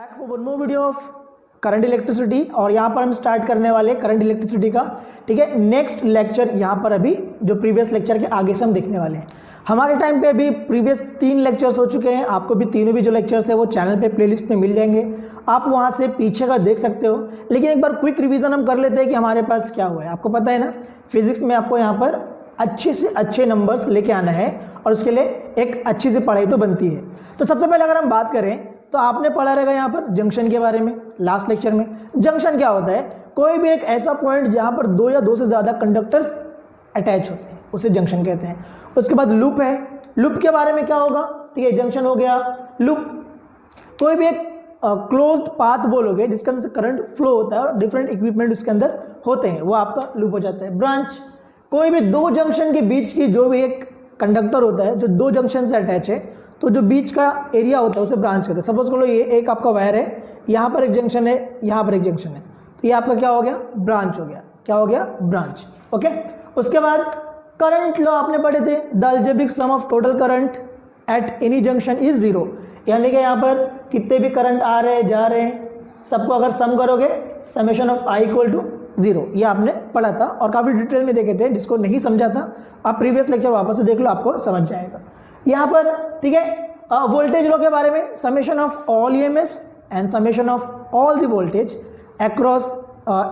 Back for one more video of current electricity और यहाँ पर हम स्टार्ट करने वाले करंट इलेक्ट्रिसिटी का, ठीक है, नेक्स्ट लेक्चर यहाँ पर अभी जो प्रीवियस लेक्चर के आगे से हम देखने वाले हैं। हमारे टाइम पे अभी प्रीवियस 3 लेक्चर्स हो चुके हैं, आपको भी तीनों भी जो लेक्चर्स है वो चैनल पे प्लेलिस्ट में मिल जाएंगे, आप वहाँ से पीछे का देख सकते हो। लेकिन एक बार क्विक रिवीजन हम कर लेते हैं कि हमारे पास क्या हुआ है। आपको पता है ना, फिजिक्स में आपको यहाँ पर अच्छे से अच्छे नंबर्स लेके आना है और उसके लिए एक अच्छी सी पढ़ाई तो बनती है। तो सबसे पहले अगर हम बात करें तो आपने पढ़ा रहेगा यहाँ पर जंक्शन के बारे में लास्ट लेक्चर में। जंक्शन क्या होता है? कोई भी एक ऐसा पॉइंट जहाँ पर 2 या 2 से ज़्यादा कंडक्टर्स अटैच होते हैं उसे जंक्शन कहते हैं। उसके बाद लूप है, लूप के बारे में क्या होगा, ठीक है, जंक्शन हो गया। लूप कोई भी एक क्लोज्ड पाथ बोलोगे जिसके अंदर से करंट फ्लो होता है और डिफरेंट इक्विपमेंट उसके अंदर होते हैं, वो आपका लूप हो जाता है। ब्रांच कोई भी 2 जंक्शन के बीच की जो भी एक कंडक्टर होता है जो 2 जंक्शन से अटैच है, तो जो बीच का एरिया होता है उसे ब्रांच कहते हैं। सपोज करो ये एक आपका वायर है, यहाँ पर एक जंक्शन है, यहाँ पर एक जंक्शन है, तो ये आपका क्या हो गया, ब्रांच हो गया। क्या हो गया, ब्रांच। ओके, उसके बाद करंट लॉ आपने पढ़े थे, the algebraic sum of total current at any junction is 0। यानी कि यहाँ पर कितने भी करंट आ रहे हैं जा रहे हैं, सबको अगर सम करोगे summation of I equal to 0, ये आपने पढ़ा था और काफ़ी डिटेल में देखे थे। जिसको नहीं समझा था आप प्रीवियस लेक्चर वापस से देख लो, आपको समझ जाएगा। यहाँ पर ठीक है, वोल्टेज लॉ के बारे में, summation of all EMFs and summation of all the voltage across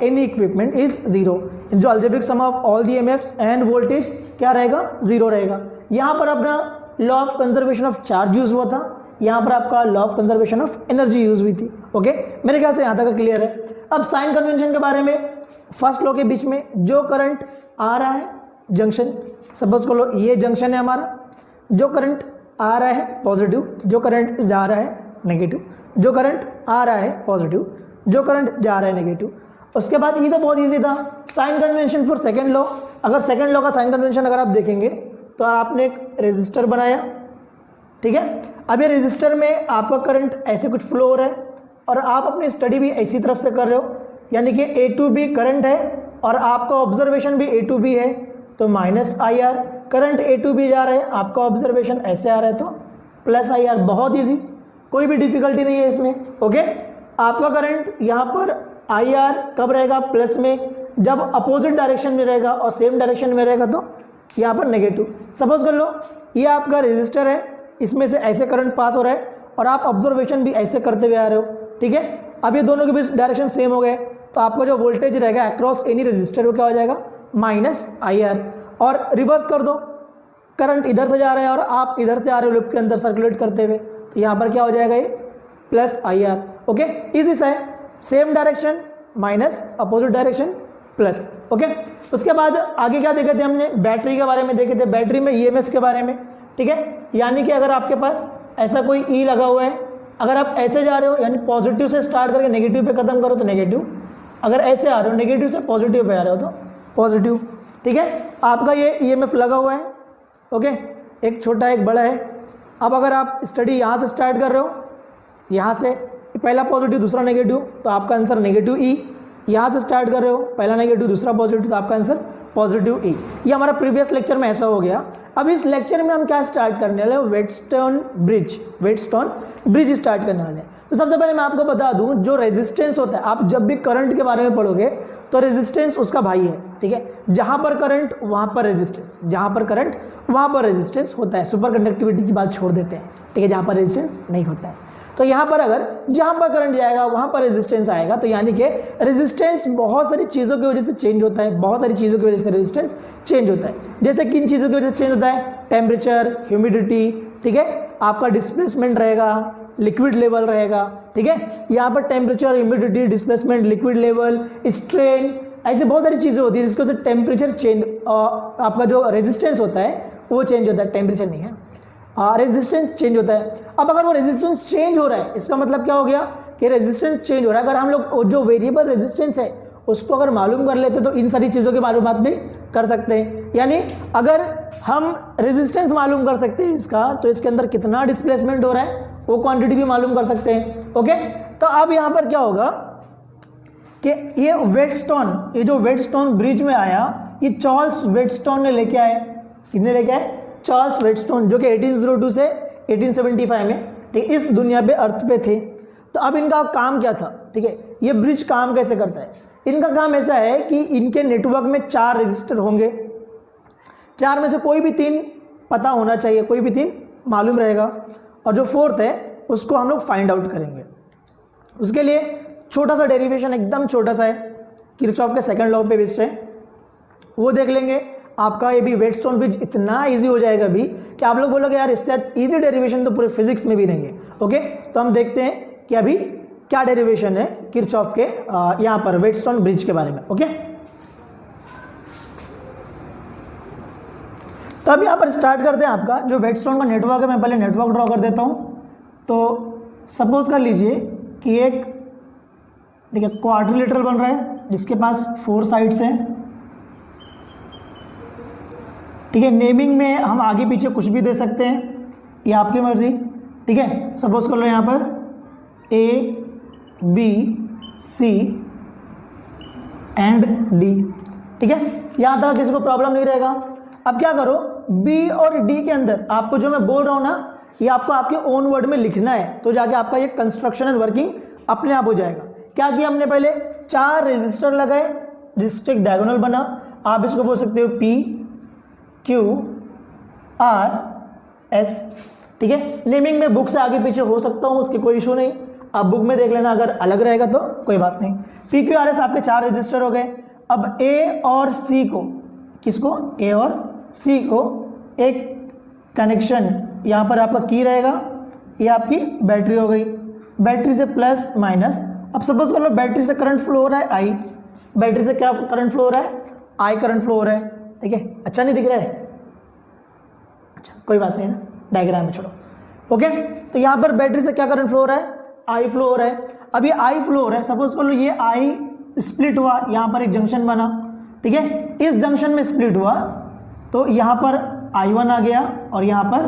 any equipment is 0। जो algebraic sum of all the EMFs and voltage क्या रहेगा, 0 रहेगा। यहाँ पर अपना law of conservation of charge use हुआ था, यहाँ पर आपका law of conservation of energy use हुई थी। ओके, मेरे ख्याल से यहाँ तक क्लियर है। अब साइन कन्वेंशन के बारे में, फर्स्ट लॉ के बीच में जो करंट आ रहा है जंक्शन, सपोज करो ये जंक्शन है हमारा, जो करंट आ रहा है पॉजिटिव, जो करंट जा रहा है नेगेटिव, जो करंट आ रहा है पॉजिटिव, जो करंट जा रहा है नेगेटिव। उसके बाद ये तो बहुत इजी था, sign convention for second law. अगर सेकंड लॉ का साइन कन्वेंशन अगर आप देखेंगे तो आपने एक रेजिस्टर बनाया, ठीक है। अब ये रेजिस्टर में आपका करंट ऐसे कुछ फ्लो हो रहा है और आप अपनी स्टडी भी इसी तरफ से कर रहे हो, यानी कि ए टू बी करंट है और आपका ऑब्जर्वेशन भी ए टू बी है, तो minus I R. Current A to B जा रहा है, आपका ऑब्जर्वेशन ऐसे आ रहा है तो प्लस आई आर। बहुत ईजी, कोई भी डिफिकल्टी नहीं है इसमें। ओके, आपका करंट यहाँ पर आई आर कब रहेगा, प्लस में, जब अपोजिट डायरेक्शन में रहेगा और सेम डायरेक्शन में रहेगा तो यहाँ पर नेगेटिव। सपोज कर लो ये आपका रेजिस्टर है, इसमें से ऐसे करंट पास हो रहा है और आप ऑब्जर्वेशन भी ऐसे करते हुए आ रहे हो, ठीक है। अब ये दोनों के बीच डायरेक्शन सेम हो गए तो आपका जो वोल्टेज रहेगा अक्रॉस एनी रेजिस्टर वो क्या हो जाएगा, माइनस आई आर। और रिवर्स कर दो, करंट इधर से जा रहा है और आप इधर से आ रहे हो लूप के अंदर सर्कुलेट करते हुए, तो यहाँ पर क्या हो जाएगा, ये plus I R. Okay, easy सा है, same direction minus opposite direction plus. Okay, उसके बाद आगे क्या देखे थे हमने, बैटरी के बारे में देखे थे, बैटरी में ईएमएफ के बारे में, ठीक है। यानी कि अगर आपके पास ऐसा कोई ई लगा हुआ है, अगर आप ऐसे जा रहे हो यानी पॉजिटिव से स्टार्ट करके नेगेटिव पे खत्म करो तो नेगेटिव, अगर ऐसे आ रहे हो नेगेटिव से पॉजिटिव पे आ रहे हो तो पॉजिटिव, ठीक है। आपका ये ईएमएफ लगा हुआ है, ओके, एक छोटा एक बड़ा है। अब अगर आप स्टडी यहाँ से स्टार्ट कर रहे हो, यहाँ से पहला पॉजिटिव दूसरा नेगेटिव, तो आपका आंसर नेगेटिव ई। यहाँ से स्टार्ट कर रहे हो, पहला नेगेटिव दूसरा पॉजिटिव, तो आपका आंसर पॉजिटिव ई। ये हमारा प्रीवियस लेक्चर में ऐसा हो गया। अब इस लेक्चर में हम क्या स्टार्ट करने वाले हैं, वेटस्टोन ब्रिज स्टार्ट करने वाले हैं। तो सबसे पहले मैं आपको बता दूं, जो रेजिस्टेंस होता है, आप जब भी करंट के बारे में पढ़ोगे तो रेजिस्टेंस उसका भाई है, ठीक है। जहां पर करंट वहां पर रेजिस्टेंस, जहां पर करंट वहां पर रेजिस्टेंस होता है। सुपर कंडक्टिविटी की बात छोड़ देते हैं, ठीक है, जहां पर रेजिस्टेंस नहीं होता है। तो यहाँ पर अगर जहाँ पर करंट जाएगा वहाँ पर रेजिस्टेंस आएगा, तो यानी कि रेजिस्टेंस बहुत सारी चीज़ों की वजह से चेंज होता है, बहुत सारी चीज़ों की वजह से रेजिस्टेंस चेंज होता है। जैसे किन चीज़ों की वजह से चेंज होता है, टेम्परेचर, ह्यूमिडिटी, ठीक है, आपका डिस्प्लेसमेंट रहेगा, लिक्विड लेवल रहेगा, ठीक है। यहाँ पर temperature, humidity, displacement, liquid level, strain, ऐसे बहुत सारी चीज़ें होती है जिसकी वजह से टेम्परेचर चेंज, आपका जो रेजिस्टेंस होता है वो चेंज होता है, टेम्परेचर नहीं है, रेजिस्टेंस चेंज होता है। अब अगर वो रेजिस्टेंस चेंज हो रहा है, इसका मतलब क्या हो गया कि रेजिस्टेंस चेंज हो रहा है। अगर हम लोग जो वेरिएबल रेजिस्टेंस है उसको अगर मालूम कर लेते तो इन सारी चीज़ों की मालूमात भी कर सकते हैं। यानी अगर हम रेजिस्टेंस मालूम कर सकते हैं इसका, तो इसके अंदर कितना डिस्प्लेसमेंट हो रहा है वो क्वांटिटी भी मालूम कर सकते हैं। ओके, तो अब यहाँ पर क्या होगा कि ये वेटस्टोन, ये जो वेटस्टोन ब्रिज में आया, ये चार्ल्स वेटस्टोन ने लेके आए। किसने लेके आए? चार्ल्स वेटस्टोन, जो कि 1802 से 1875 में, ठीक, इस दुनिया पे अर्थ पे थे। तो अब इनका काम क्या था, ठीक है, ये ब्रिज काम कैसे करता है। इनका काम ऐसा है कि इनके नेटवर्क में 4 रजिस्टर होंगे, 4 में से कोई भी 3 पता होना चाहिए, कोई भी 3 मालूम रहेगा, और जो 4th है उसको हम लोग फाइंड आउट करेंगे। उसके लिए छोटा सा डेरिवेशन, एकदम छोटा सा है, किरचॉफ के सेकंड लॉ पे बेस्ड है, वो देख लेंगे। आपका ये भी वेटस्टोन ब्रिज इतना इजी हो जाएगा भी कि आप लोग बोलोगे यार इससे इजी डेरिवेशन तो पूरे फिजिक्स में भी नहीं है। ओके, तो हम देखते हैं कि अभी क्या डेरिवेशन है किरचॉफ के यहाँ पर वेटस्टोन ब्रिज के बारे में। ओके, तो अब यहाँ पर स्टार्ट करते हैं। आपका जो वेटस्टोन का नेटवर्क है, मैं पहले नेटवर्क ड्रॉ कर देता हूँ। तो सपोज कर लीजिए कि एक देखिए क्वाड्रिलेटरल बन रहा है जिसके पास 4 साइड्स हैं, ठीक है। नेमिंग में हम आगे पीछे कुछ भी दे सकते हैं, ये आपकी मर्जी, ठीक है। सपोज कर लो यहाँ पर A B C and D, ठीक है। यहाँ तक किसी को प्रॉब्लम नहीं रहेगा। अब क्या करो, B और D के अंदर आपको जो मैं बोल रहा हूँ ना, ये आपको आपके ओन वर्ड में लिखना है, तो जाके आपका ये कंस्ट्रक्शन एंड वर्किंग अपने आप हो जाएगा। क्या किया हमने, पहले 4 रजिस्टर लगाए जिससे एक डायगोनल बना। आप इसको बोल सकते हो P Q R S, ठीक है। नेमिंग में बुक से आगे पीछे हो सकता हूँ, उसकी कोई इशू नहीं, आप बुक में देख लेना, अगर अलग रहेगा तो कोई बात नहीं। P Q R S आपके 4 रजिस्टर हो गए। अब A और C को, किसको, A और C को एक कनेक्शन, यहाँ पर आपका की रहेगा, ये आपकी बैटरी हो गई। बैटरी से प्लस माइनस, अब सपोज कर लो बैटरी से करंट फ्लो हो रहा है I, बैटरी से क्या करंट फ्लो हो रहा है, I करंट फ्लो हो रहा है, ठीक है। अच्छा नहीं दिख रहा है, अच्छा कोई बात नहीं ना, डायग्राम में छोड़ो। ओके, तो यहाँ पर बैटरी से क्या करंट फ्लो हो रहा है, I फ्लो हो रहा है। अब ये I फ्लो हो रहा है, सपोज कर लो ये I स्प्लिट हुआ, यहाँ पर एक जंक्शन बना, ठीक है। इस जंक्शन में स्प्लिट हुआ तो यहाँ पर I1 आ गया और यहाँ पर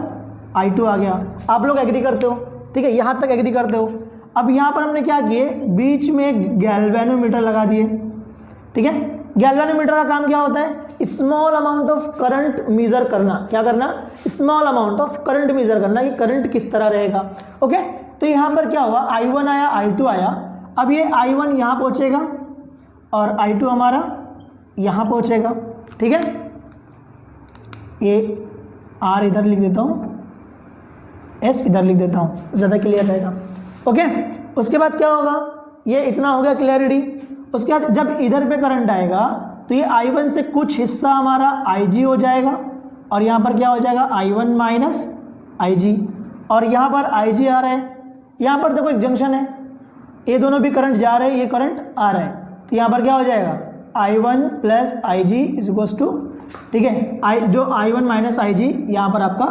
I2 आ गया। आप लोग एग्री करते हो, ठीक है, यहाँ तक एग्री करते हो। अब यहाँ पर हमने क्या किए, बीच में गैल्वेनोमीटर लगा दिए, ठीक है। गैल्वेनोमीटर का काम क्या होता है, small amount of current measure करना। क्या करना, small amount of current measure करना, कि करंट किस तरह रहेगा। ओके, तो यहाँ पर क्या हुआ, I1 आया, I2 आया। अब ये I1 यहाँ पहुँचेगा और I2 हमारा यहाँ पहुँचेगा, ठीक है। ये R इधर लिख देता हूँ, S इधर लिख देता हूँ, ज़्यादा क्लियर रहेगा। ओके, उसके बाद क्या होगा, ये इतना हो गया क्लैरिटी। उसके बाद जब इधर पे करंट आएगा तो ये I1 से कुछ हिस्सा हमारा IG हो जाएगा और यहाँ पर क्या हो जाएगा, I1 माइनस IG, और यहाँ पर IG आ रहा है। यहाँ पर देखो एक जंक्शन है, ये दोनों भी करंट जा रहे हैं, ये करंट आ रहा है, तो यहाँ पर क्या हो जाएगा, I1 plus IG is equals to, ठीक है, जो I1 माइनस IG यहाँ पर आपका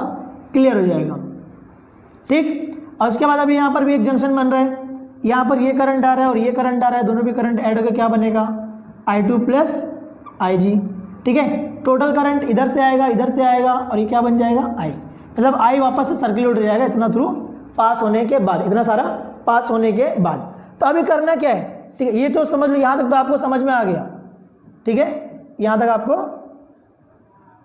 क्लियर हो जाएगा, ठीक। और उसके बाद अभी यहाँ पर भी एक जंक्शन बन रहा है, यहाँ पर ये करंट आ रहा है और ये करंट आ रहा है, दोनों भी करंट ऐड होकर क्या बनेगा, I2 प्लस IG, ठीक है। टोटल करंट इधर से आएगा, इधर से आएगा, और ये क्या बन जाएगा, I, मतलब I वापस से सर्कुलेट हो जाएगा इतना थ्रू पास होने के बाद, इतना सारा पास होने के बाद। तो अभी करना क्या है, ठीक है, ये तो समझ लो, यहाँ तक तो आपको समझ में आ गया, ठीक है, यहाँ तक आपको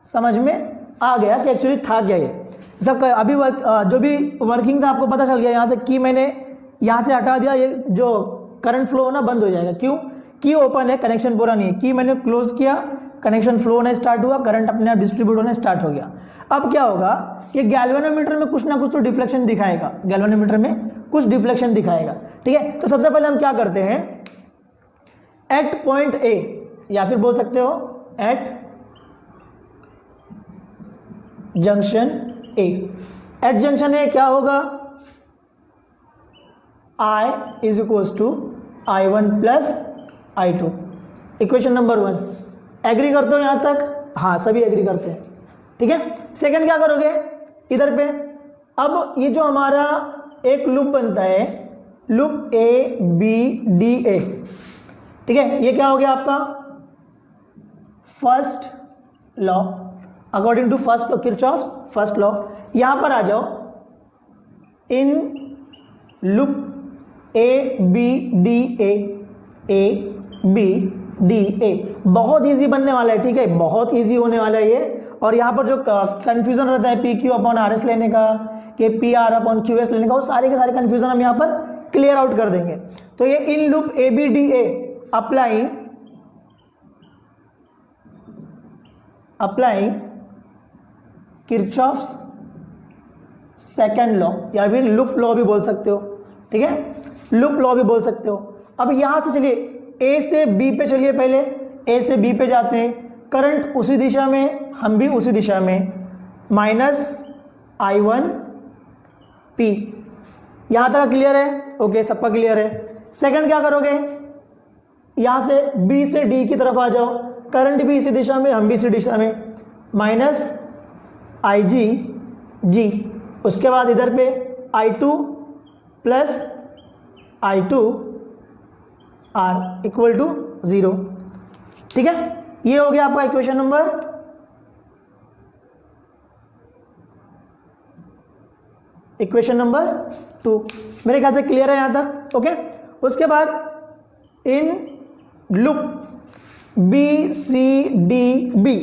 समझ में आ गया कि एक्चुअली था क्या ये सब। अभी जो भी वर्किंग था आपको पता चल गया। यहाँ से की मैंने यहाँ से हटा दिया, ये जो करंट फ्लो होना बंद हो जाएगा। क्यों, की ओपन है, कनेक्शन पूरा नहीं है, की मैंने क्लोज किया, कनेक्शन फ्लो होना स्टार्ट हुआ, करंट अपने आप डिस्ट्रीब्यूट होना स्टार्ट हो गया। अब क्या होगा, ये गैल्वेनोमीटर में कुछ ना कुछ तो डिफ्लेक्शन दिखाएगा, गैल्वेनोमीटर में कुछ डिफ्लेक्शन दिखाएगा, ठीक है। तो सबसे पहले हम क्या करते हैं, एट पॉइंट ए, या फिर बोल सकते हो at junction A. At junction A क्या होगा, I is equals to I1 plus I2, equation number 1। Agree करते हो यहाँ तक, हाँ सभी एग्री करते हैं, ठीक है। सेकंड क्या करोगे, इधर पे अब ये जो हमारा एक लूप बनता है, लूप ABDA, ठीक है, ये क्या हो गया आपका first law, according to first Kirchhoff's first law. यहां पर आ जाओ, इन लूप ABDA, ABDA बहुत इजी बनने वाला है, ठीक है, बहुत इजी होने वाला है ये। और यहाँ पर जो कंफ्यूजन रहता है PQ अपॉन RS लेने का, कि PR अपॉन QS लेने का, वो सारे के सारे कंफ्यूजन हम यहाँ पर क्लियर आउट कर देंगे। तो ये in loop A B D A applying Kirchhoff's second law, या फिर लूप लॉ भी बोल सकते हो, ठीक है, लूप लॉ भी बोल सकते हो। अब यहां से चलिए ए से बी पे चलिए, पहले ए से बी पे जाते हैं, करंट उसी दिशा में, हम भी उसी दिशा में, -I1 P। यहां तक क्लियर है? ओके, सबका क्लियर है। सेकंड क्या करोगे, यहां से बी से डी की तरफ आ जाओ, करंट भी इसी दिशा में, हम भी इसी दिशा में, -IG। उसके बाद इधर पे I2 + I2R = 0, ठीक है। ये हो गया आपका इक्वेशन नंबर 2। मेरे ख्याल से क्लियर है यहां तक, ओके। उसके बाद in loop B C D B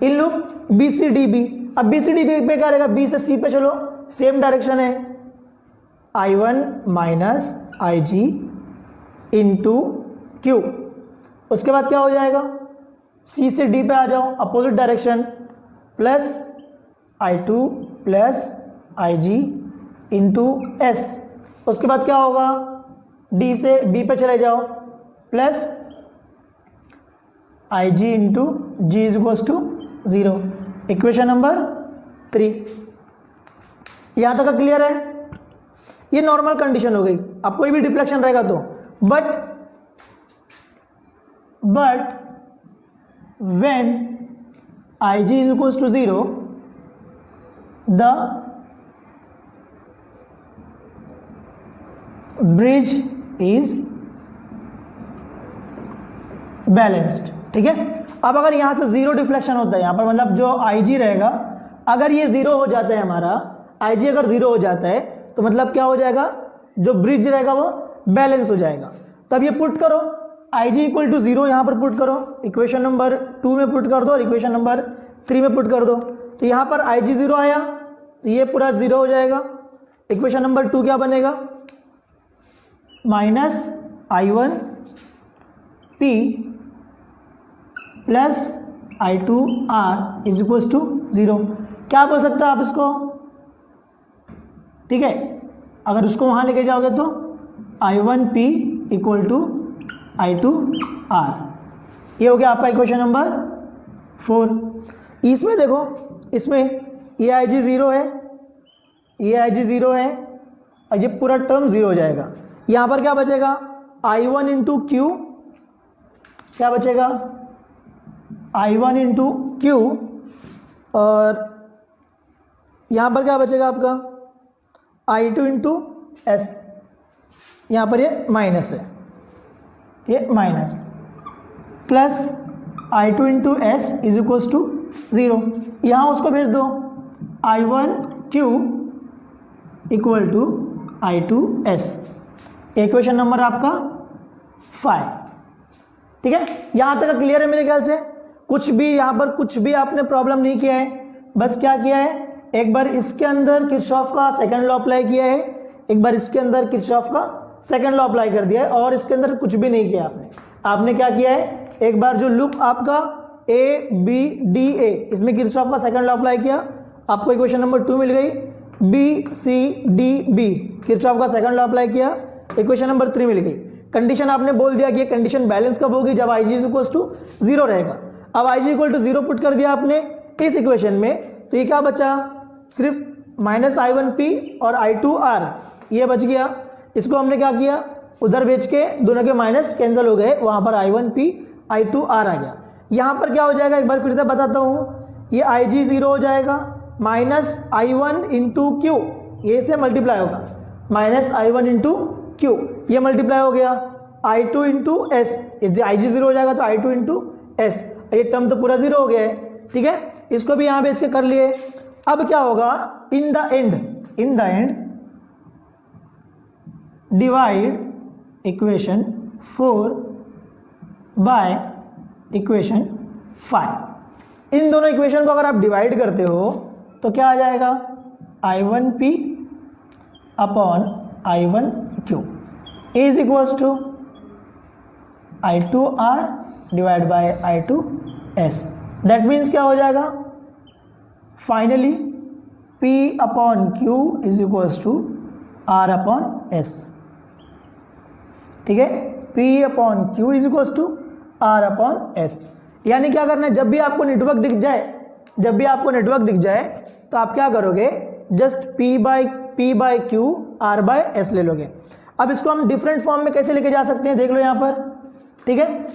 in loop B C D B. अब बी सी डी बी पे क्या रहेगा, बी से सी पे चलो, सेम डायरेक्शन है, I1 - IG × Q। उसके बाद क्या हो जाएगा, सी से डी पे आ जाओ, opposite direction, +I2 + IG × S। उसके बाद क्या होगा, डी से बी पे चले जाओ, +IG × G = 0। Equation number 3। यहां तक क्लियर है? ये नॉर्मल कंडीशन हो गई। अब कोई भी डिफ्लेक्शन रहेगा तो, but when IG = 0, the bridge is balanced, ठीक है। अब अगर यहां से 0 डिफ्लेक्शन होता है यहां पर, मतलब जो IG रहेगा, अगर ये 0 हो जाता है, हमारा IG अगर 0 हो जाता है, तो मतलब क्या हो जाएगा, जो ब्रिज रहेगा वो बैलेंस हो जाएगा। तब ये पुट करो, IG = 0 यहाँ पर पुट करो, इक्वेशन नंबर 2 में पुट कर दो और इक्वेशन नंबर 3 में पुट कर दो। तो यहाँ पर IG 0 आया, तो ये पूरा 0 हो जाएगा। इक्वेशन नंबर 2 क्या बनेगा, -I1 P + I2R = 0। क्या बोल सकते हो आप इसको, ठीक है। अगर उसको वहां लेके जाओगे तो I1 P = I2R। ये हो गया आपका इक्वेशन नंबर 4। इसमें देखो, इसमें ये IG 0 है, ये IG 0 है, और ये पूरा टर्म 0 हो जाएगा। यहां पर क्या बचेगा, I1 × Q, क्या बचेगा, I1 × Q, और यहां पर क्या बचेगा आपका, I2 × S। यहां पर ये माइनस है, ये माइनस, प्लस I2 × S = 0। यहाँ उसको भेज दो, I1 Q = I2 S। Equation number आपका 5, ठीक है। यहाँ तक क्लियर है मेरे ख्याल से? कुछ भी यहाँ पर कुछ भी आपने प्रॉब्लम नहीं किया है, बस क्या किया है, एक बार इसके अंदर किरचॉफ का सेकंड लॉ अप्लाई किया है, एक बार इसके अंदर किरचॉफ का सेकंड लॉ अप्लाई कर दिया है, और इसके अंदर कुछ भी नहीं किया आपने क्या किया है, एक बार जो लूप आपका ए बी डी ए, इसमें किरचॉफ का सेकंड लॉ अप्लाई किया, आपको इक्वेशन नंबर 2 मिल गई। B C D B, Kirchhoff का सेकंड लॉ अप्लाई किया, इक्वेशन नंबर 3 मिल गई। कंडीशन आपने बोल दिया कि ये कंडीशन बैलेंस कब होगी, जब IG = 0 रहेगा। अब IG = 0 पुट कर दिया आपने इस इक्वेशन में, तो ये क्या बचा, सिर्फ -I1 P और I2R ये बच गया। इसको हमने क्या किया, उधर भेज के दोनों के माइनस कैंसिल हो गए, वहां पर I1 P I2R आ गया। यहां पर क्या हो जाएगा, एक बार फिर से बताता हूं, ये IG 0 हो जाएगा, -I1 × Q, ये से मल्टीप्लाई होगा, -I1 × Q, ये मल्टीप्लाई हो गया, I2 × S, IG 0 हो जाएगा तो I2 × S, ये टर्म तो पूरा 0 हो गया है, ठीक है। इसको भी यहां भेज के कर लिए। अब क्या होगा, in the end divide equation 4 by equation 5। इन दोनों इक्वेशन को अगर आप डिवाइड करते हो तो क्या आ जाएगा I1P upon I1Q is equals to I2R divide by I2S। That means क्या हो जाएगा finally P upon Q is equals to R upon S। ठीक है, P upon Q is equals to R upon S। यानी क्या करना है, जब भी आपको नेटवर्क दिख जाए तो आप क्या करोगे, just P by Q R by S ले लोगे। अब इसको हम डिफरेंट फॉर्म में कैसे लेके जा सकते हैं, देख लो यहाँ पर। ठीक है,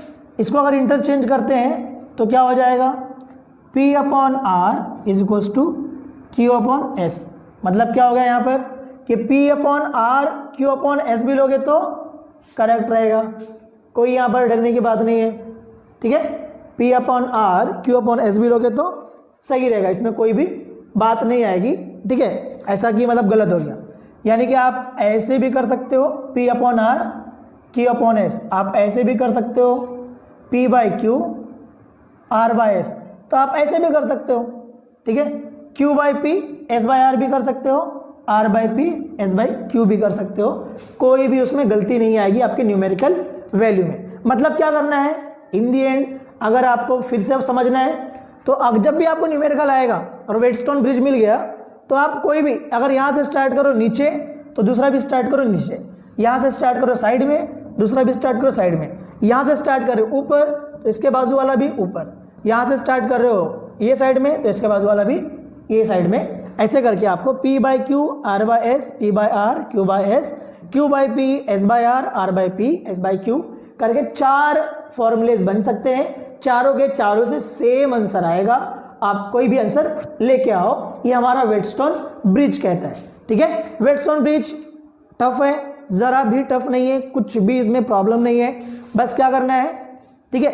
इसको अगर इंटरचेंज करते हैं तो क्या हो जाएगा P upon R is equals to Q upon S। मतलब क्या हो गया यहाँ पर कि P upon R Q upon S भी लोगे तो करेक्ट रहेगा, कोई यहाँ पर डरने की बात नहीं है। ठीक है, P upon R Q upon S भी लोगे तो सही रहेगा, इसमें कोई भी बात नहीं आएगी। ठीक है, ऐसा कि मतलब गलत हो गया, यानी कि आप ऐसे भी कर सकते हो P upon R Q upon S, आप ऐसे भी कर सकते हो P by Q R by S, तो आप ऐसे भी कर सकते हो। ठीक है, Q by P S by R भी कर सकते हो, R by P S by Q भी कर सकते हो, कोई भी उसमें गलती नहीं आएगी आपके न्यूमेरिकल वैल्यू में। मतलब क्या करना है इन दी एंड, अगर आपको फिर से समझना है तो जब भी आपको न्यूमेरिकल आएगा और वेटस्टोन ब्रिज मिल गया तो आप कोई भी, अगर यहाँ से स्टार्ट करो नीचे तो दूसरा भी स्टार्ट करो नीचे, यहाँ से स्टार्ट करो साइड में दूसरा भी स्टार्ट करो साइड में, यहाँ से स्टार्ट कर रहे हो ऊपर तो इसके बाजू वाला भी ऊपर, यहाँ से स्टार्ट कर रहे हो ये साइड में तो इसके बाजू वाला भी ये साइड में, ऐसे करके आपको P by Q R by S P by R Q by S Q by P S by R R by P S by Q करके 4 फॉर्मूलेज बन सकते हैं। चारों के चारों से सेम आंसर आएगा, आप कोई भी आंसर लेके आओ, ये हमारा वेटस्टोन ब्रिज कहता है। ठीक है, वेटस्टोन ब्रिज टफ है, ज़रा भी टफ नहीं है, कुछ भी इसमें प्रॉब्लम नहीं है। बस क्या करना है, ठीक है,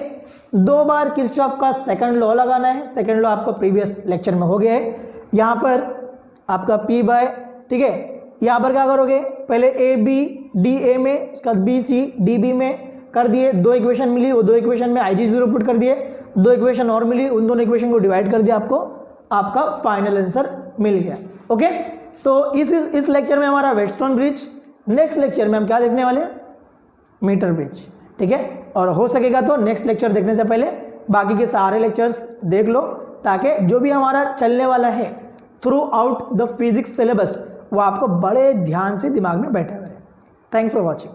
2 बार किरचॉफ का सेकंड लॉ लगाना है। सेकंड लॉ आपको प्रीवियस लेक्चर में हो गया है। यहाँ पर आपका P बाय, ठीक है, यहाँ पर क्या करोगे, पहले A B D A में, उसके बाद B C D B में कर दिए, 2 इक्वेशन मिली, वो 2 इक्वेशन में IG0 पुट कर दिए, 2 इक्वेशन और मिली, उन दोनों इक्वेशन को डिवाइड कर दिया, आपको आपका फाइनल आंसर मिल गया। ओके, तो इस लेक्चर में हमारा वेटस्टोन ब्रिज, नेक्स्ट लेक्चर में हम क्या देखने वाले हैं, मीटर ब्रिज। ठीक है, और हो सकेगा तो नेक्स्ट लेक्चर देखने से पहले बाकी के सारे लेक्चर्स देख लो, ताकि जो भी हमारा चलने वाला है through out the physics syllabus वो आपको बड़े ध्यान से दिमाग में बैठा हुआ है। Thanks for watching.